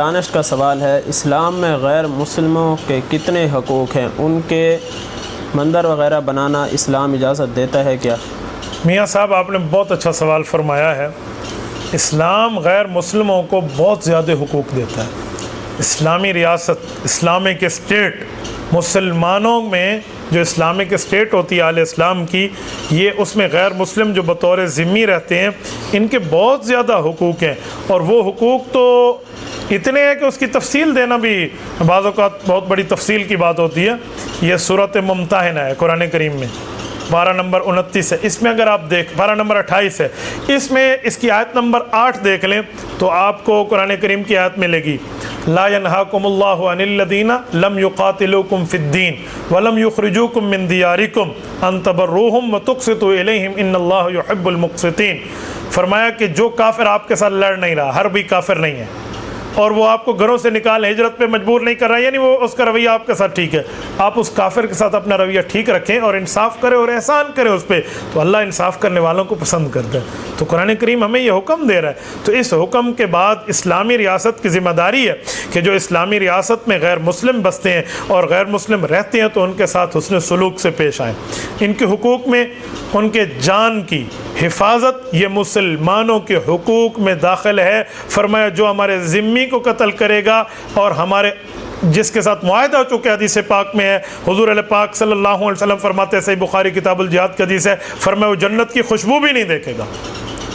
دانش کا سوال ہے، اسلام میں غیر مسلموں کے کتنے حقوق ہیں؟ ان کے مندر وغیرہ بنانا اسلام اجازت دیتا ہے کیا؟ میاں صاحب آپ نے بہت اچھا سوال فرمایا ہے۔ اسلام غیر مسلموں کو بہت زیادہ حقوق دیتا ہے۔ اسلامی ریاست، اسلامک اسٹیٹ، مسلمانوں میں جو اسلامک اسٹیٹ ہوتی ہے اہل اسلام کی، یہ اس میں غیر مسلم جو بطور ذمہ رہتے ہیں ان کے بہت زیادہ حقوق ہیں، اور وہ حقوق تو اتنے ہیں کہ اس کی تفصیل دینا بھی بعض اوقات بہت بڑی تفصیل کی بات ہوتی ہے۔ یہ سورۃ ممتحنہ ہے قرآن کریم میں، پارہ نمبر 29 ہے۔ اس میں اگر آپ پارہ نمبر 28 ہے، اس میں اس کی آیت نمبر 8 دیکھ لیں تو آپ کو قرآن کریم کی آیت ملے گی، لا ينهاكم الله عن الذين لم يقاتلوكم في الدين ولم يخرجوكم من دياركم ان تبروهم وتقسطوا اليهم ان الله يحب المقسطين۔ فرمایا کہ جو کافر آپ کے ساتھ لڑ نہیں رہا، حربی کافر نہیں ہے، اور وہ آپ کو گھروں سے نکال ہجرت پہ مجبور نہیں کر رہا، یعنی وہ اس کا رویہ آپ کے ساتھ ٹھیک ہے، آپ اس کافر کے ساتھ اپنا رویہ ٹھیک رکھیں اور انصاف کریں اور احسان کریں اس پہ، تو اللہ انصاف کرنے والوں کو پسند کرتا ہے۔ تو قرآن کریم ہمیں یہ حکم دے رہا ہے۔ تو اس حکم کے بعد اسلامی ریاست کی ذمہ داری ہے کہ جو اسلامی ریاست میں غیر مسلم بستے ہیں اور غیر مسلم رہتے ہیں تو ان کے ساتھ حسن سلوک سے پیش آئیں۔ ان کے حقوق میں ان کے جان کی حفاظت یہ مسلمانوں کے حقوق میں داخل ہے۔ فرمایا جو ہمارے ذمی کو قتل کرے گا اور ہمارے جس کے ساتھ معاہدہ ہو چکے، حدیث پاک میں ہے، حضور علیہ پاک صلی اللہ علیہ وسلم فرماتے ہیں، صحیح بخاری کتاب الجہاد کی حدیث ہے، فرمایا وہ جنت کی خوشبو بھی نہیں دیکھے گا۔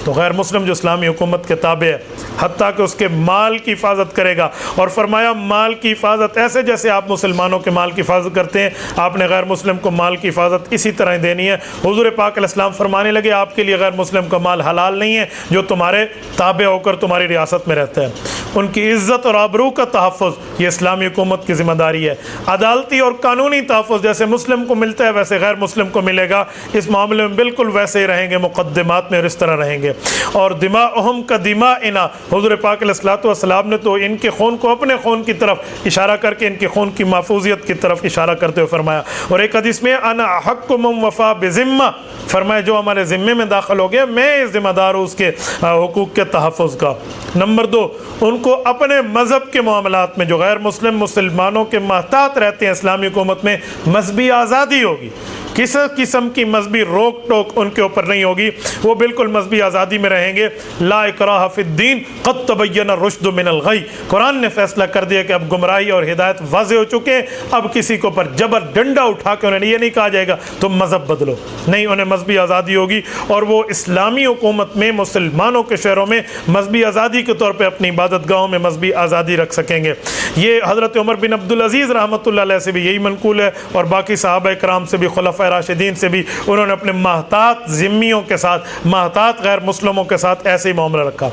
تو غیر مسلم جو اسلامی حکومت کے تابع ہے، حتیٰ کہ اس کے مال کی حفاظت کرے گا، اور فرمایا مال کی حفاظت ایسے جیسے آپ مسلمانوں کے مال کی حفاظت کرتے ہیں، آپ نے غیر مسلم کو مال کی حفاظت اسی طرح ہی دینی ہے۔ حضور پاک علیہ السلام فرمانے لگے آپ کے لیے غیر مسلم کا مال حلال نہیں ہے جو تمہارے تابع ہو کر تمہاری ریاست میں رہتا ہے۔ ان کی عزت اور آبرو کا تحفظ یہ اسلامی حکومت کی ذمہ داری ہے۔ عدالتی اور قانونی تحفظ جیسے مسلم کو ملتا ہے ویسے غیر مسلم کو ملے گا، اس معاملے میں بالکل ویسے ہی رہیں گے، مقدمات میں اور اس طرح رہیں گے۔ اور دماءہم کا دماءنا، حضور پاک علیہ الصلوۃ والسلام نے تو ان کے خون کو اپنے خون کی طرف اشارہ کر کے ان کے خون کی محفوظیت کی طرف اشارہ کرتے ہوئے فرمایا۔ اور ایک حدیث میں انا احق من وفا بذمہ، فرمایا جو ہمارے ذمے میں داخل ہو گیا میں ذمہ دار ہوں اس کے حقوق کے تحفظ کا۔ نمبر 2، ان کو اپنے مذہب کے معاملات میں جو غیر مسلم مسلمانوں کے محتاط رہتے ہیں اسلامی حکومت میں مذہبی آزادی ہوگی، کسی قسم کی مذہبی روک ٹوک ان کے اوپر نہیں ہوگی، وہ بالکل مذہبی آزادی میں رہیں گے۔ لا اکراہ فی الدین قد تبین الرشد من الغی، قرآن نے فیصلہ کر دیا کہ اب گمراہی اور ہدایت واضح ہو چکے ہیں، اب کسی کو پر جبر ڈنڈا اٹھا کے انہیں یہ نہیں کہا جائے گا تم مذہب بدلو، نہیں، انہیں مذہبی آزادی ہوگی، اور وہ اسلامی حکومت میں مسلمانوں کے شہروں میں مذہبی آزادی کے طور پہ اپنی عبادت گاہوں میں مذہبی آزادی رکھ سکیں گے۔ یہ حضرت عمر بن عبدالعزیز رحمۃ اللہ علیہ سے بھی یہی منقول ہے، اور باقی صحابہ کرام سے بھی، خلفائے راشدین سے بھی، انہوں نے اپنے محتاط ذمیوں کے ساتھ، محتاط غیر مسلموں کے ساتھ ایسے ہی معاملہ رکھا۔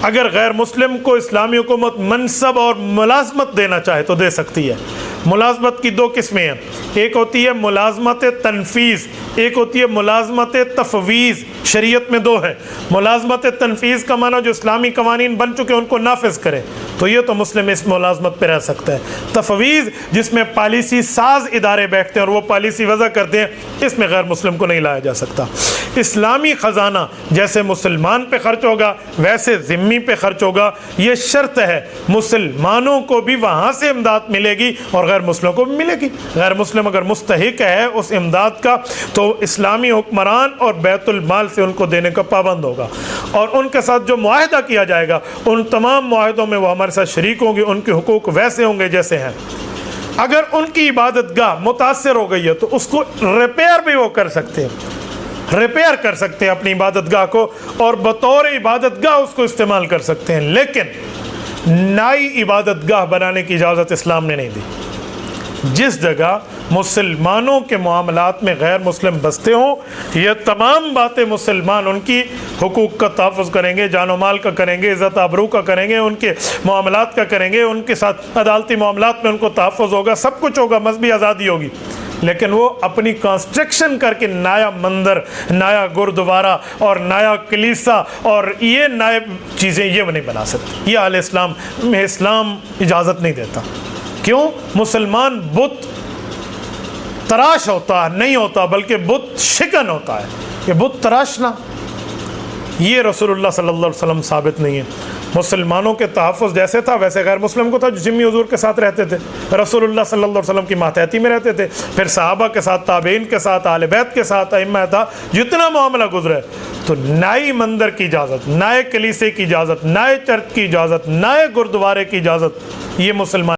اگر غیر مسلم کو اسلامی حکومت منصب اور ملازمت دینا چاہے تو دے سکتی ہے۔ ملازمت کی 2 قسمیں ہیں، ایک ہوتی ہے ملازمت تنفیذ، ایک ہوتی ہے ملازمت تفویض۔ شریعت میں 2 ہیں۔ ملازمت تنفیذ کا معنی جو اسلامی قوانین بن چکے ان کو نافذ کرے، تو یہ تو مسلم اس ملازمت پہ رہ سکتا ہے۔ تفویض جس میں پالیسی ساز ادارے بیٹھتے ہیں اور وہ پالیسی وضع کرتے ہیں، اس میں غیر مسلم کو نہیں لایا جا سکتا۔ اسلامی خزانہ جیسے مسلمان پہ خرچ ہوگا ویسے ذمی پہ خرچ ہوگا، یہ شرط ہے، مسلمانوں کو بھی وہاں سے امداد ملے گی اور غیر مسلموں کو بھی ملے گی۔ غیر مسلم اگر مستحق ہے اس امداد کا تو اسلامی حکمران اور بیت المال سے ان کو دینے کا پابند ہوگا، اور ان کے ساتھ جو معاہدہ کیا جائے گا ان تمام معاہدوں میں وہ ہمارے ساتھ شریک ہوں گے، ان کے حقوق ویسے ہوں گے جیسے ہیں۔ اگر ان کی عبادت گاہ متاثر ہو گئی ہے تو اس کو ریپیئر بھی وہ کر سکتے ہیں، ریپیئر کر سکتے ہیں اپنی عبادت گاہ کو، اور بطور عبادت گاہ اس کو استعمال کر سکتے ہیں، لیکن نئی عبادت گاہ بنانے کی اجازت اسلام نے نہیں دی۔ جس جگہ مسلمانوں کے معاملات میں غیر مسلم بستے ہوں، یہ تمام باتیں مسلمان ان کی حقوق کا تحفظ کریں گے، جان و مال کا کریں گے، عزت آبرو کا کریں گے، ان کے معاملات کا کریں گے، ان کے ساتھ عدالتی معاملات میں ان کو تحفظ ہوگا، سب کچھ ہوگا، مذہبی آزادی ہوگی، لیکن وہ اپنی کنسٹرکشن کر کے نیا مندر، نیا گردوارہ اور نیا کلیسا اور یہ نئے چیزیں یہ نہیں بنا سکتے۔ یہ اہل اسلام میں اسلام اجازت نہیں دیتا۔ کیوں؟ مسلمان بت تراش ہوتا نہیں ہوتا، بلکہ بت شکن ہوتا ہے۔ یہ بت تراشنا یہ رسول اللہ صلی اللہ علیہ وسلم ثابت نہیں ہے۔ مسلمانوں کے تحفظ جیسے تھا ویسے غیر مسلم کو تھا، جو ذمہ حضور کے ساتھ رہتے تھے، رسول اللہ صلی اللہ علیہ وسلم کی ماتحتی میں رہتے تھے، پھر صحابہ کے ساتھ، تابعین کے ساتھ، اہل بیت کے ساتھ، ائمہ تھا، جتنا معاملہ گزرا ہے۔ تو نئی مندر کی اجازت، نئے کلیسے کی اجازت، نئے چرچ کی اجازت، نئے گردوارے کی اجازت، یہ مسلمان